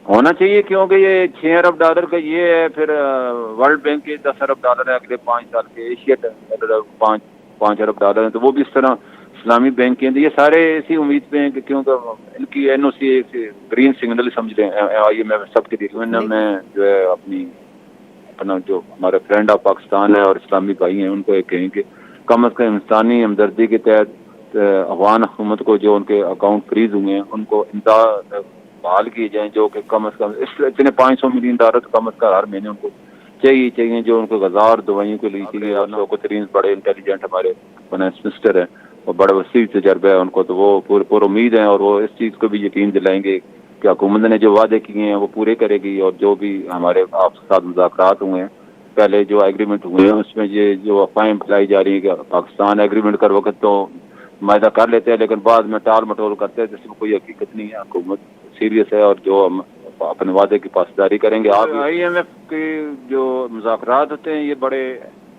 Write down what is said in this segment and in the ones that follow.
ہونا چاہیے کیونکہ یہ $6 ارب کا یہ ہے، پھر ورلڈ بینک کے $10 ارب ہے اگلے 5 سال کے، ایشیا $5 ارب ہیں، تو وہ بھی اس طرح اسلامی بینک کے ہیں، یہ سارے اسی امید پہ ہیں کہ کیونکہ ان کی این او سی گرین سگنل سمجھ رہے ہیں آئی ایم ایف سب کے لیے۔ میں جو ہے اپنا جو ہمارے فرینڈ آف پاکستان ہے اور اسلامی بھائی ہیں ان کو ایک کہیں کہ کم از کم انسانی ہمدردی کے تحت افغان حکومت کو جو ان کے اکاؤنٹ فریز ہوئے ہیں ان کو امداد بحال کیے جائیں، جو کہ کم از کم اتنے $500 ملین تو کم از کم ہر مہینے ان کو چاہیے جو ان کو غذا اور دوائیوں کے لیے کو ترین بڑے انٹیلیجنٹ ہمارے فائنانس منسٹر ہیں اور بڑے وسیع تجربہ ہے ان کو، تو وہ پور امید ہیں اور وہ اس چیز کو بھی یقین دلائیں گے کہ حکومت نے جو وعدے کیے ہیں وہ پورے کرے گی، اور جو بھی ہمارے آپ کے ساتھ مذاکرات ہوئے ہیں پہلے جو ایگریمنٹ ہوئے ہیں اس میں یہ جو افواہیں پھیلائی جا رہی ہیں کہ پاکستان ایگریمنٹ کر وقت تو معاہدہ کر لیتے ہیں لیکن بعد میں ٹال مٹول کرتے ہیں، جس میں کوئی حقیقت نہیں ہے۔ حکومت سیریس ہے اور جو ہم اپنے وعدے کی پاسداری کریں گے۔ آپ آئی ایم ایف کے جو مذاکرات ہوتے ہیں یہ بڑے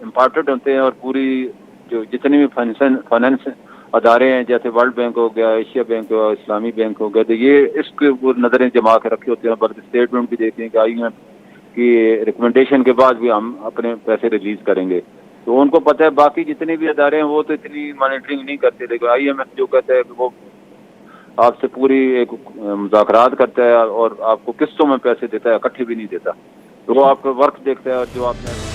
امپارٹنٹ ہوتے ہیں، اور پوری جو جتنے بھی فائنانس ادارے ہیں جیسے ورلڈ بینک ہو گیا، ایشیا بینک ہو گیا، اسلامی بینک ہو گیا، تو یہ اس کے نظریں جما کے رکھے ہوتے ہیں، بلکہ اسٹیٹمنٹ بھی دیتے ہیں کہ آئی ایم ایف کی ریکمنڈیشن کے بعد بھی ہم اپنے پیسے ریلیز کریں گے۔ تو ان کو پتہ ہے باقی جتنے بھی ادارے ہیں وہ تو اتنی مانیٹرنگ نہیں کرتے، لیکن آئی ایم ایف جو کہتا ہے کہ وہ آپ سے پوری ایک مذاکرات کرتا ہے اور آپ کو قسطوں میں پیسے دیتا ہے، اکٹھے بھی نہیں دیتا، تو وہ آپ کا ورک دیکھتا ہے اور جو آپ نے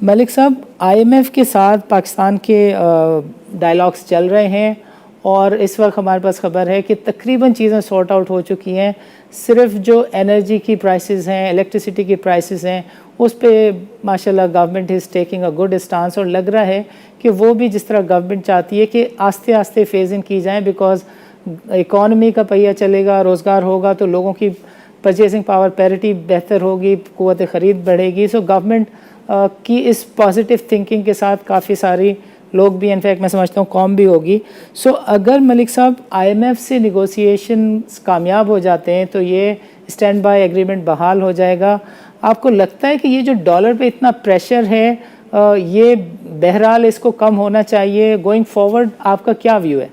ملک صاحب، آئی ایم ایف کے ساتھ پاکستان کے ڈائلاگس چل رہے ہیں اور اس وقت ہمارے پاس خبر ہے کہ تقریباً چیزیں سارٹ آؤٹ ہو چکی ہیں، صرف جو انرجی کی پرائسز ہیں، الیکٹریسٹی کی پرائسز ہیں، اس پہ ماشاءاللہ government is taking a good stance, اور لگ رہا ہے کہ وہ بھی جس طرح گورنمنٹ چاہتی ہے کہ آہستہ آہستہ فیز ان کی جائیں، بیکاز اکانومی کا پہیہ چلے گا، روزگار ہوگا تو لوگوں کی پرچیزنگ پاور پیرٹی بہتر ہوگی، قوت خرید بڑھے گی۔ سو گورنمنٹ کی اس پازیٹیو تھنکنگ کے ساتھ کافی ساری لوگ بھی، انفیکٹ میں سمجھتا ہوں قوم بھی ہوگی۔ سو اگر ملک صاحب آئی ایم ایف سے نیگوسیشنز کامیاب ہو جاتے ہیں تو یہ اسٹینڈ بائی ایگریمنٹ بحال ہو جائے گا۔ آپ کو لگتا ہے کہ یہ جو ڈالر پہ اتنا پریشر ہے یہ بہرحال اس کو کم ہونا چاہیے؟ گوئنگ فارورڈ آپ کا کیا ویو ہے؟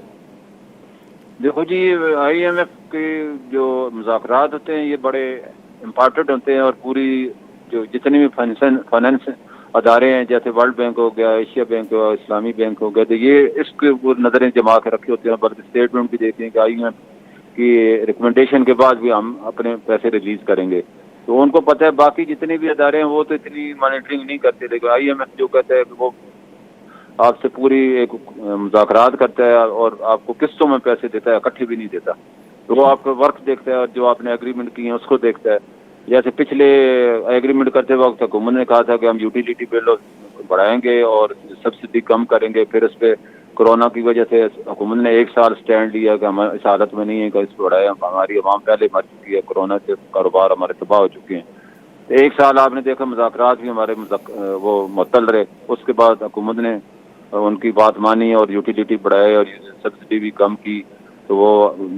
دیکھو جی، آئی ایم ایف کے جو مذاکرات ہوتے ہیں یہ بڑے امپارٹنٹ ہوتے ہیں، اور پوری جو جتنے بھی فائنانس ادارے ہیں جیسے ورلڈ بینک ہو گیا، ایشیا بینک ہو گیا، اسلامی بینک ہو گیا، تو یہ اس کے نظریں جما کے رکھے ہوتے ہیں، بلکہ اسٹیٹمنٹ بھی دیتے ہیں کہ آئی ایم ایف کی ریکمنڈیشن کے بعد بھی ہم اپنے پیسے ریلیز کریں گے۔ تو ان کو پتہ ہے باقی جتنے بھی ادارے ہیں وہ تو اتنی مانیٹرنگ نہیں کرتے، لیکن آئی ایم ایف جو کہتا ہے کہ وہ آپ سے پوری ایک مذاکرات کرتا ہے اور آپ کو قسطوں میں پیسے دیتا ہے، اکٹھے بھی نہیں دیتا، تو وہ آپ کا ورک دیکھتا ہے اور جو آپ نے ایگریمنٹ کی ہیں اس کو دیکھتا ہے۔ جیسے پچھلے ایگریمنٹ کرتے وقت حکومت نے کہا تھا کہ ہم یوٹیلیٹی بل بڑھائیں گے اور سبسڈی کم کریں گے، پھر اس پہ کورونا کی وجہ سے حکومت نے 1 سال سٹینڈ لیا کہ ہم اس حالت میں نہیں ہے کہ اس پہ بڑھائیں، ہماری عوام پہلے مر چکی ہے، کورونا سے کاروبار ہمارے تباہ ہو چکے ہیں۔ 1 سال آپ نے دیکھا مذاکرات بھی ہمارے وہ معطل رہے، اس کے بعد حکومت نے ان کی بات مانی اور یوٹیلیٹی بڑھائے اور سبسڈی بھی کم کی، تو وہ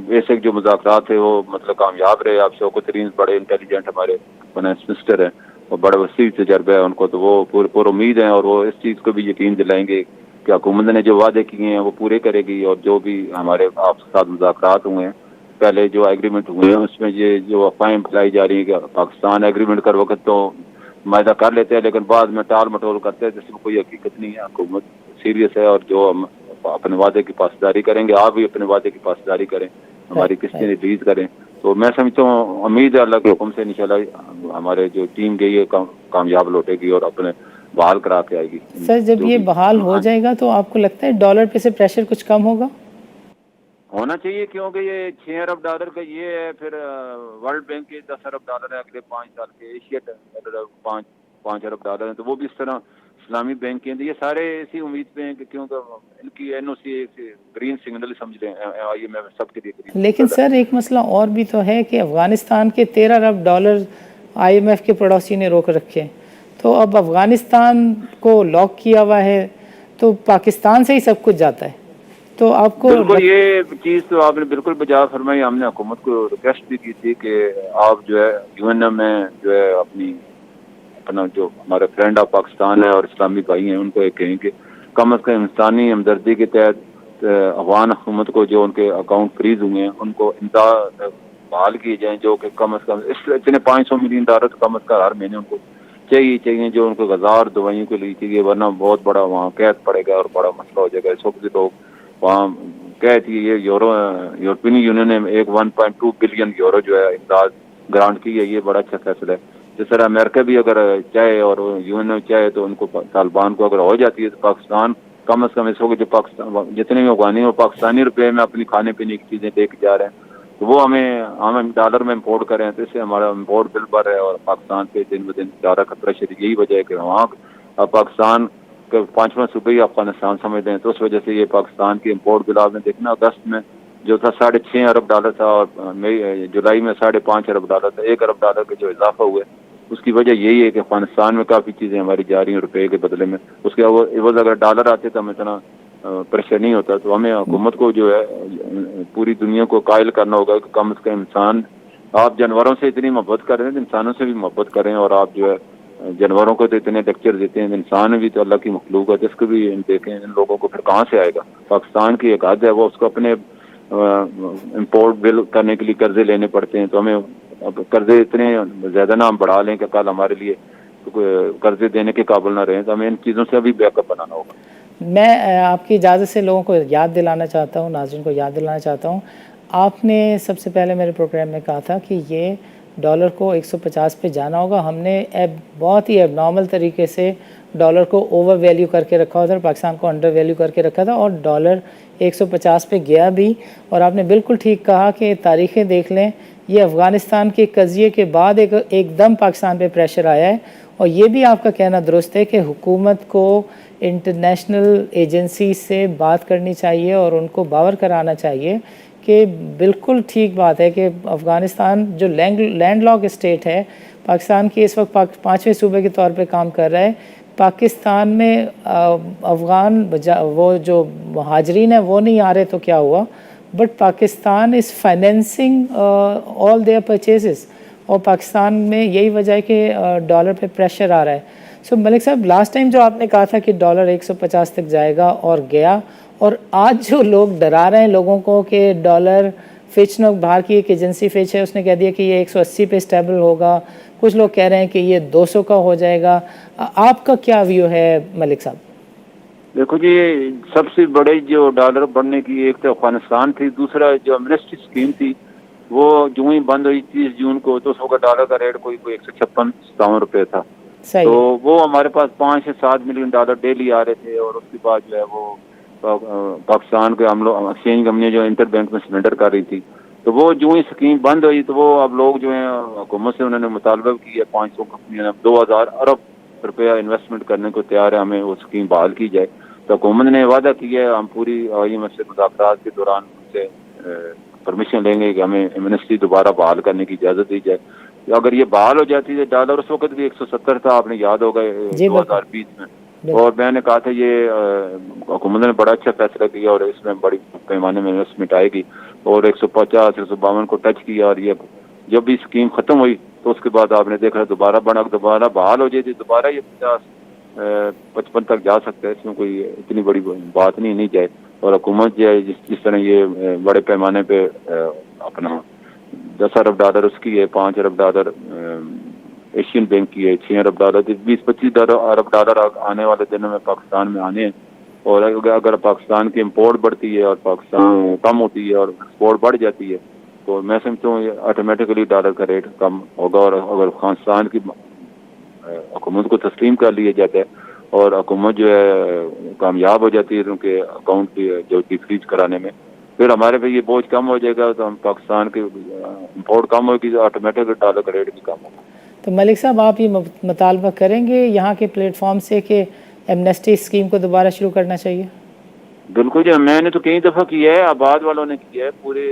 بیسک جو مذاکرات تھے وہ مطلب کامیاب رہے۔ آپ شوکت ترین بڑے انٹیلیجنٹ ہمارے فائنانس منسٹر ہیں اور بڑے وسیع تجربہ ہے ان کو، تو وہ پور امید ہیں اور وہ اس چیز کو بھی یقین دلائیں گے کہ حکومت نے جو وعدے کیے ہیں وہ پورے کرے گی، اور جو بھی ہمارے آپ کے ساتھ مذاکرات ہوئے ہیں پہلے جو ایگریمنٹ ہوئے ہیں اس میں یہ جو افواہیں پھیلائی جا رہی ہیں کہ پاکستان ایگریمنٹ کر وقت تو معاہدہ کر لیتے ہیں لیکن بعد میں ٹال مٹول کرتے ہیں، جس میں کوئی حقیقت نہیں ہے۔ حکومت سیریس ہے اور جو ہم اپنے وعدے کی پاسداری کریں گے، آپ بھی اپنے وعدے کی پاسداری کریں، ہماری قسطیں ریلیز کریں، تو میں سمجھتا ہوں امید ہے اللہ کے حکم سے انشاءاللہ ہمارے جو ٹیم گئی ہے کامیاب لوٹے گی اور اپنے بحال کرا کے آئے گی۔ سر جب یہ بحال ہو جائے گا تو آپ کو لگتا ہے ڈالر پہ سے پریشر کچھ کم ہوگا؟ ہونا چاہیے کیونکہ یہ $6 ارب کا یہ ہے، پھر ورلڈ بینک کے $10 ارب ہے اگلے 5 سال کے، ایشیا $5 ارب ہیں، تو وہ بھی اس طرح اسلامی بینک کے ہیں، تو یہ سارے اسی امید پہ ہیں کہ کیونکہ ان کی این او سی گرین سگنل سمجھ رہے ہیں آئی ایم ایف سب کے لیے۔ لیکن سر ایک مسئلہ اور بھی تو ہے کہ افغانستان کے $13 ارب آئی ایم ایف کے پڑوسی نے روک رکھے، تو اب افغانستان کو لاک کیا ہوا ہے تو پاکستان سے ہی سب کچھ جاتا ہے۔ تو آپ کو بالکل یہ چیز تو آپ نے بالکل بجا فرمائی. ہم نے حکومت کو ریکویسٹ بھی کی تھی کہ آپ جو ہے یو این ایم میں جو ہے اپنا جو ہمارے فرینڈ آف پاکستان ہے اور اسلامی بھائی ہیں ان کو یہ کہیں کہ کم از کم انسانی ہمدردی کے تحت افغان حکومت کو جو ان کے اکاؤنٹ فریز ہوئے ہیں ان کو امداد بحال کیے جائیں, جو کہ کم از کم اتنے $500 ملین تو کم از کم ہر مہینے ان کو چاہیے جو ان کو غذا اور دوائیوں کے لیے چاہیے, ورنہ بہت بڑا وہاں قید پڑے گا اور بڑا مسئلہ ہو جائے گا. اس وقت لوگ وہاں قید کی یہ یورپین یونین نے 1.2 بلین یورو جو ہے امداد گرانٹ کی ہے. یہ بڑا اچھا فیصلہ ہے. جس طرح امریکہ بھی اگر چاہے اور یو این او چاہے تو ان کو طالبان کو اگر ہو جاتی ہے تو پاکستان کم از کم اس وقت جو پاکستان جتنے بھی افغانی وہ پاکستانی روپے میں اپنی کھانے پینے کی چیزیں لے کے جا رہے ہیں تو وہ ہم ڈالر میں امپورٹ کریں تو اس سے ہمارا امپورٹ بل بڑھ رہا ہے اور پاکستان پہ دن بدن زیادہ خطرہ شدید. یہی وجہ ہے کہ وہاں پاکستان کے 5واں صوبہ ہی افغانستان سمجھتے ہیں, تو اس وجہ سے یہ پاکستان کی امپورٹ بل آپ نے دیکھنا اگست میں جو تھا $6.5 ارب تھا اور جولائی میں $5.5 ارب تھا. $1 ارب کا جو اضافہ ہوا ہے اس کی وجہ یہی ہے کہ افغانستان میں کافی چیزیں ہماری جا رہی ہیں روپے کے بدلے میں. اس کے عوض اگر ڈالر آتے تو ہمیں اتنا پریشر نہیں ہوتا. تو ہمیں حکومت کو جو ہے پوری دنیا کو قائل کرنا ہوگا کہ کم از کم انسان, آپ جانوروں سے اتنی محبت کر رہے ہیں انسانوں سے بھی محبت کریں, اور آپ جو ہے جانوروں کو تو اتنے لیکچر دیتے ہیں, انسان بھی تو اللہ کی مخلوق ہے جس کو بھی دیکھیں ان لوگوں کو پھر کہاں سے آئے گا. پاکستان کی ایک حد ہے وہ اس کو اپنے امپورٹ بل کرنے کے لیے قرضے لینے پڑتے ہیں. تو ہمیں قرضے اتنے زیادہ نہ ہم بڑھا لیں کہ کل ہمارے لیے قرضے دینے کے قابل نہ رہیں. تو ہمیں ان چیزوں سے ابھی بیک اپ بنانا ہوگا. میں آپ کی اجازت سے لوگوں کو یاد دلانا چاہتا ہوں, ناظرین کو یاد دلانا چاہتا ہوں, آپ نے سب سے پہلے میرے پروگرام میں کہا تھا کہ یہ ڈالر کو 150 پہ جانا ہوگا. ہم نے بہت ہی اب نارمل طریقے سے ڈالر کو اوور ویلیو کر کے رکھا تھا, پاکستان کو انڈر ویلیو کر کے رکھا تھا, اور ڈالر 150 پہ گیا بھی. اور آپ نے بالکل ٹھیک کہا کہ تاریخیں دیکھ لیں, یہ افغانستان کے قضیے کے بعد ایک دم پاکستان پہ پریشر آیا ہے. اور یہ بھی آپ کا کہنا درست ہے کہ حکومت کو انٹرنیشنل ایجنسی سے بات کرنی چاہیے اور ان کو باور کرانا چاہیے کہ بالکل ٹھیک بات ہے کہ افغانستان جو لینڈ لاک اسٹیٹ ہے, پاکستان کی اس وقت 5ویں صوبے کے طور پہ کام کر رہا ہے. پاکستان میں افغان وہ جو مہاجرین ہیں وہ نہیں آ رہے تو کیا ہوا, but Pakistan is financing all their purchases, اور پاکستان میں یہی وجہ ہے کہ ڈالر پہ پریشر آ رہا ہے. سو ملک صاحب, لاسٹ ٹائم جو آپ نے کہا تھا کہ ڈالر 150 تک جائے گا اور گیا, اور آج جو لوگ ڈرا رہے ہیں لوگوں کو کہ ڈالر فچ نے باہر کی ایک ایجنسی فچ ہے اس نے کہہ دیا کہ یہ 180 پہ اسٹیبل ہوگا, کچھ لوگ کہہ رہے ہیں کہ یہ 200 کا ہو جائے گا. آپ کا کیا ویو ہے ملک صاحب؟ دیکھو جی, سب سے بڑے جو ڈالر بڑھنے کی ایک تو افغانستان تھی, دوسرا جو ایمنسٹی اسکیم تھی وہ جو ہی بند ہوئی 30 جون کو, تو اس وقت ڈالر کا ریٹ کوئی 156-57 روپے تھا. صحیح تو ہے. وہ ہمارے پاس 5 سے 7 ملین ڈالر ڈیلی آ رہے تھے, اور اس کے بعد جو ہے وہ پاکستان کے ایکسچینج کمپنیاں جو انٹر بینک میں سرنڈر کر رہی تھی, تو وہ جو ہی اسکیم بند ہوئی تو وہ اب لوگ جو ہیں حکومت سے انہوں نے مطالبہ کیا, 500 کمپنیاں 2000 ارب روپیہ انویسٹمنٹ کرنے کو تیار ہے, ہمیں وہ اسکیم بحال کی جائے. تو حکومت نے وعدہ کیا ہے, ہم پوری IMF سے مذاکرات کے دوران ان سے پرمیشن لیں گے کہ ہمیں ایمنسٹی دوبارہ بحال کرنے کی اجازت دی جائے. اگر یہ بحال ہو جاتی ہے, ڈالر اس وقت بھی 170 تھا, آپ نے یاد ہوگا 2020 میں, اور میں نے کہا تھا یہ حکومت نے بڑا اچھا فیصلہ کیا اور اس میں بڑی پیمانے میں انویسٹمنٹ آئے گی, اور 150-152 کو ٹچ کیا. اور یہ جب بھی اسکیم ختم ہوئی تو اس کے بعد آپ نے دیکھا دوبارہ بحال ہو جائے, دوبارہ یہ 50-55 تک جا سکتا ہے. اس میں کوئی اتنی بڑی بات نہیں جائے. اور حکومت جو ہے جس طرح یہ بڑے پیمانے پہ اپنا 10 ارب ڈالر اس کی ہے, 5 ارب ڈالر ایشین بینک کی ہے, 6 ارب ڈالر, 20-25 ارب ڈالر آنے والے دنوں میں پاکستان میں آنے ہیں. اور اگر پاکستان کی امپورٹ بڑھتی ہے اور پاکستان کم ہوتی ہے اور ایکسپورٹ بڑھ جاتی ہے تو میں سمجھتا ہوں آٹومیٹکلی ڈالر کا ریٹ کم ہوگا. اور اگر افغانستان کی حکومت کو تسلیم کر لیا جاتا ہے اور حکومت جو ہے کامیاب ہو جاتی ہے ان کے اکاؤنٹ کی جو فریز کرانے میں, پھر ہمارے پہ یہ بوجھ کم ہو جائے گا, تو ہم پاکستان کے امپورٹ کم ہوگی تو آٹومیٹک ڈالر کا ریٹ بھی کم ہوگا. تو ملک صاحب, آپ یہ مطالبہ کریں گے یہاں کے پلیٹ فارم سے کہ ایمنسٹی اسکیم کو دوبارہ شروع کرنا چاہیے؟ بالکل جی, میں نے تو کئی دفعہ کیا ہے, آباد والوں نے کیا ہے, پورے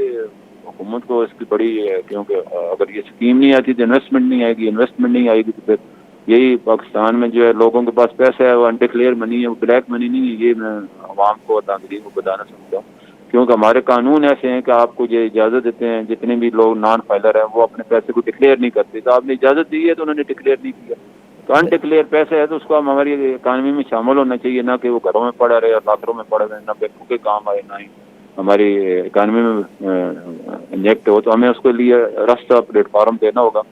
حکومت کو اس کی بڑی ہے, کیونکہ اگر یہ اسکیم نہیں آتی تو انویسٹمنٹ نہیں آئے گی, انویسٹمنٹ نہیں آئے گی تو پھر یہی پاکستان میں جو ہے لوگوں کے پاس پیسہ ہے، وہ انڈکلیئر منی ہے، وہ بلیک منی نہیں ہے. یہ میں عوام کو تاغرین کو بتانا سمجھتا ہوں، کیونکہ ہمارے قانون ایسے ہیں کہ آپ کو یہ اجازت دیتے ہیں جتنے بھی لوگ نان فائلر ہیں وہ اپنے پیسے کو ڈکلیئر نہیں کرتے. تو آپ نے اجازت دی ہے تو انہوں نے ڈکلیئر نہیں کیا. تو انڈکلیئر پیسے ہے تو اس کو ہم ہماری اکانومی میں شامل ہونا چاہیے، نہ کہ وہ گھروں میں پڑا رہے اور لاکروں میں پڑا رہے، نہ بینکوں کے کام آئے، نہ ہی ہماری اکانومی میں انجیکٹ ہو. تو ہمیں اس کے لیے راستہ پلیٹ فارم دینا ہوگا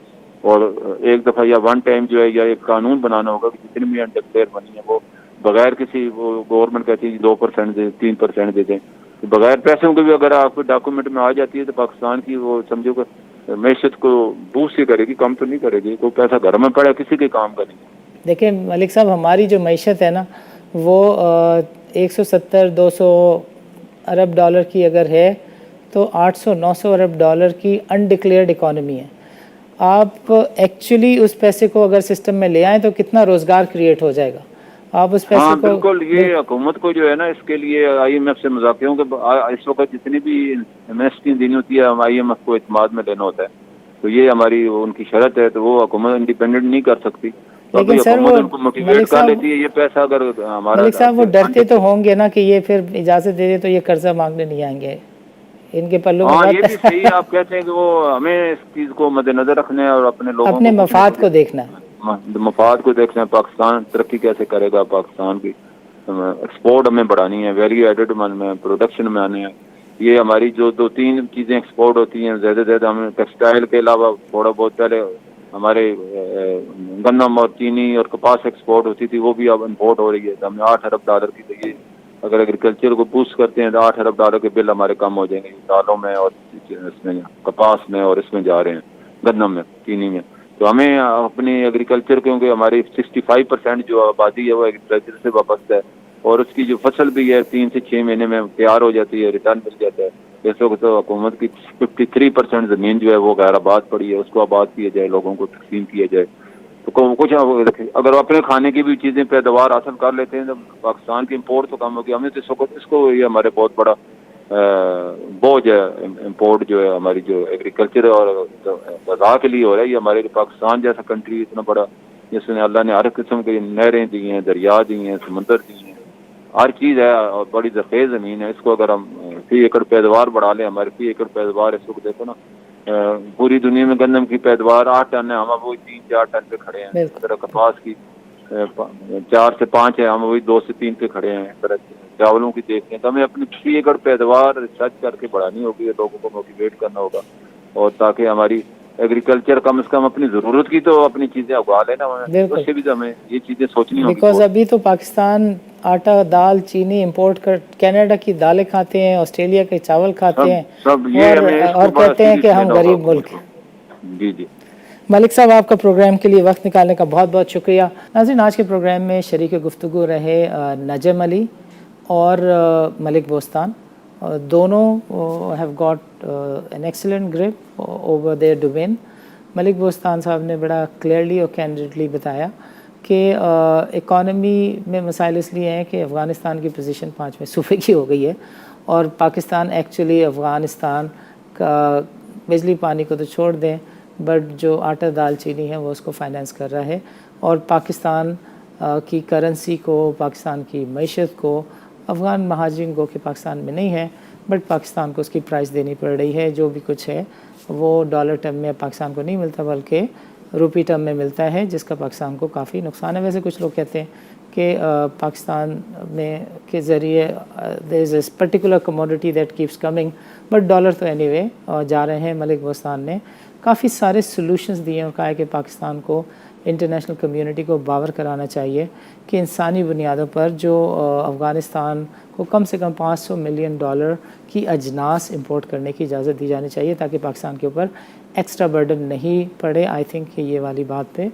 اور ایک دفعہ یا ون ٹائم جو ہے یا ایک قانون بنانا ہوگا کہ جتنی بھی انڈکلیئر منی ہے وہ بغیر کسی، وہ گورنمنٹ کہتی ہے 2% دے 3% دے دیں، بغیر پیسوں کے بھی اگر آپ کو ڈاکومنٹ میں آ جاتی ہے تو پاکستان کی وہ سمجھو کہ معیشت کو بوسٹ ہی کرے گی، کم تو نہیں کرے گی. کوئی پیسہ گھر میں پڑے کسی کے کام کا نہیں. دیکھیں ملک صاحب، ہماری جو معیشت ہے نا وہ 170-200 ارب ڈالر کی اگر ہے تو 800-900 ارب ڈالر کی انڈکلیئرڈ اکانومی ہے. آپ ایکچولی اس پیسے کو اگر سسٹم میں لے آئیں تو کتنا روزگار کریٹ ہو جائے گا. آپ اس پیسے ہاں کو بالکل. یہ حکومت کو جو ہے نا اس کے لیے آئی ایم ایف سے مذاکروں کے اس وقت جتنی بھی انویسٹنگ دینی ہوتی ہے آئی ایم ایف کو اعتماد میں لینا ہوتا ہے. تو یہ ہماری ان کی شرط ہے، تو وہ حکومت انڈیپینڈنٹ نہیں کر سکتی. تو لیکن ابھی سر حکومت وہ ان کو موٹیویٹ ملک کر صاحب لیتی ہے. یہ پیسہ اگر ہمارا ملک صاحب وہ ڈرتے تو ہوں گے نا کہ یہ پھر اجازت دے دے تو یہ قرضہ مانگنے نہیں آئیں گے، ان کے پلوں میں ہاں بہت یہ بھی پیسہ صحیح ہے. آپ کہتے ہیں کہ وہ ہمیں اس چیز کو مد نظر رکھنا ہے اور اپنے لوگوں اپنے کو کچھ نہ مفاد کچھ کو دیکھنا ہے. مفاد کو دیکھنا ہے. پاکستان ترقی کیسے کرے گا، پاکستان کی ایکسپورٹ ہمیں بڑھانی ہے، ویلیو ایڈڈ میں پروڈکشن میں آنے ہیں. یہ ہماری جو 2-3 چیزیں ایکسپورٹ ہوتی ہیں زیادہ زیادہ، ہمیں ٹیکسٹائل کے علاوہ تھوڑا بہت پہلے ہمارے گندم اور چینی اور کپاس ایکسپورٹ ہوتی تھی، وہ بھی اب امپورٹ ہو رہی ہے. تو ہمیں 8 ارب ڈالر کی تو یہ اگر ایگریکلچر کو بوسٹ کرتے ہیں تو 8 ارب ڈالر کے بل ہمارے کم ہو جائیں گے. دالوں میں اور اس میں کپاس میں اور اس میں جا رہے ہیں، گندم میں، چینی میں. تو ہمیں اپنی ایگریکلچر، کیونکہ ہماری 65% جو آبادی ہے وہ ایگریکلچر سے وابستہ ہے، اور اس کی جو فصل بھی ہے 3 سے 6 مہینے میں تیار ہو جاتی ہے، ریٹرن مل جاتا ہے. اس وقت تو حکومت کی 53% زمین جو ہے وہ غیر آباد پڑی ہے، اس کو آباد کیا جائے، لوگوں کو تقسیم کیا جائے. تو کچھ اگر اپنے کھانے کی بھی چیزیں پیداوار حاصل کر لیتے ہیں تو پاکستان کی امپورٹ تو کم ہوگی. ہمیں تو اس کو یہ ہمارے بہت بڑا بوجھ ہے امپورٹ جو ہے ہماری جو ایگریکلچر اور غذا کے لیے ہو رہا ہے. یہ ہمارے پاکستان جیسا کنٹری اتنا بڑا، جس میں اللہ نے ہر قسم کی نہریں دی ہیں، دریا دی ہیں، سمندر دی ہیں، ہر چیز ہے اور بڑی زرخیز زمین ہے. اس کو اگر ہم فی ایکڑ پیداوار بڑھا لیں، ہماری فی ایکڑ پیداوار اس وقت دیکھو نا، پوری دنیا میں گندم کی پیداوار 8 ٹن ہے، ہم وہی 3-4 ٹن پہ کھڑے ہیں. اس بالکل طرح کپاس کی 4 سے 5 ہے، ہم وہی 2 سے 3 پہ کھڑے ہیں. اس طرح چاولوں کی دیکھتے ہیں. تو ہمیں اپنی فی ایکڑ پیداوار ریسرچ کر کے بڑھانی ہوگی، لوگوں کو موٹیویٹ کرنا ہوگا، اور تاکہ ہماری ایگریکلچر کم از کم اپنی ضرورت کی تو اپنی چیزیں اگا لینا. بالکل. اس سے بھی تو ہمیں یہ چیزیں سوچنی ہوگی. بیکاز ابھی تو پاکستان آٹا، دال، چینی امپورٹ کینیڈا کی دالیں کھاتے ہیں، آسٹریلیا کے چاول کھاتے ہیں، سب یہ ہمیں اس اور کو بڑا کہتے ہیں کہ سیریس ہم لینا ہوگا غریب حکومت ملک کو. ہیں. جی جی. ملک صاحب، آپ کا پروگرام کے لیے وقت نکالنے کا بہت بہت شکریہ. ناظرین، آج کے پروگرام میں شریک گفتگو رہے نجم علی اور ملک بوستان. دونوں have got an excellent grip over their domain. Malik Bostan Sahib نے بڑا کلیئرلی اور کینڈیڈلی بتایا کہ اکانومی میں مسائل اس لیے ہیں کہ افغانستان کی پوزیشن 5ویں صوبے کی ہو گئی ہے، اور پاکستان ایکچولی افغانستان کا بجلی پانی کو تو چھوڑ دیں، بٹ جو آٹا، دال، چینی ہے وہ اس کو فائنینس کر رہا ہے. اور پاکستان کی کرنسی کو، پاکستان کی معیشت کو، افغان مہاجرین گو کہ پاکستان میں نہیں ہے، بٹ پاکستان کو اس کی پرائس دینی پڑ رہی ہے. جو بھی کچھ ہے وہ ڈالر ٹرم میں پاکستان کو نہیں ملتا بلکہ روپی ٹرم میں ملتا ہے، جس کا پاکستان کو کافی نقصان ہے. ویسے کچھ لوگ کہتے ہیں کہ پاکستان میں کے ذریعے there is a particular commodity that keeps coming, but dollar تو اینی وے جا رہے ہیں. ملک بوستان نے کافی سارے سلوشنز دیے اور کہا ہے کہ پاکستان کو انٹرنیشنل کمیونٹی کو باور کرانا چاہیے کہ انسانی بنیادوں پر جو افغانستان کو کم سے کم $500 ملین کی اجناس امپورٹ کرنے کی اجازت دی جانی چاہیے تاکہ پاکستان کے اوپر ایکسٹرا برڈن نہیں پڑے. آئی تھنک کہ یہ والی بات پہ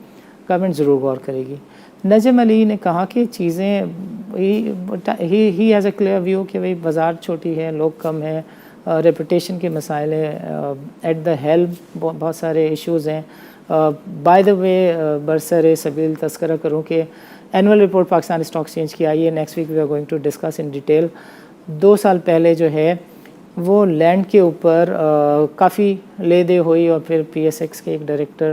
گورنمنٹ ضرور غور کرے گی. نجم علی نے کہا کہ چیزیں ہی ہیز اے کلیئر ویو کہ بھئی بازار چھوٹی ہے، لوگ کم ہیں، ریپوٹیشن کے مسائل ہیں، ایٹ دا ہیلپ بہت سارے ایشوز ہیں. بائی دا وے برسر سبیل تذکرہ کروں کہ annual report Pakistan stock exchange کی آئی ہے. Next week we are going to discuss in detail. 2 سال پہلے جو ہے وہ لینڈ کے اوپر کافی لے دے ہوئی، اور پھر پی ایس ایکس کے ایک ڈائریکٹر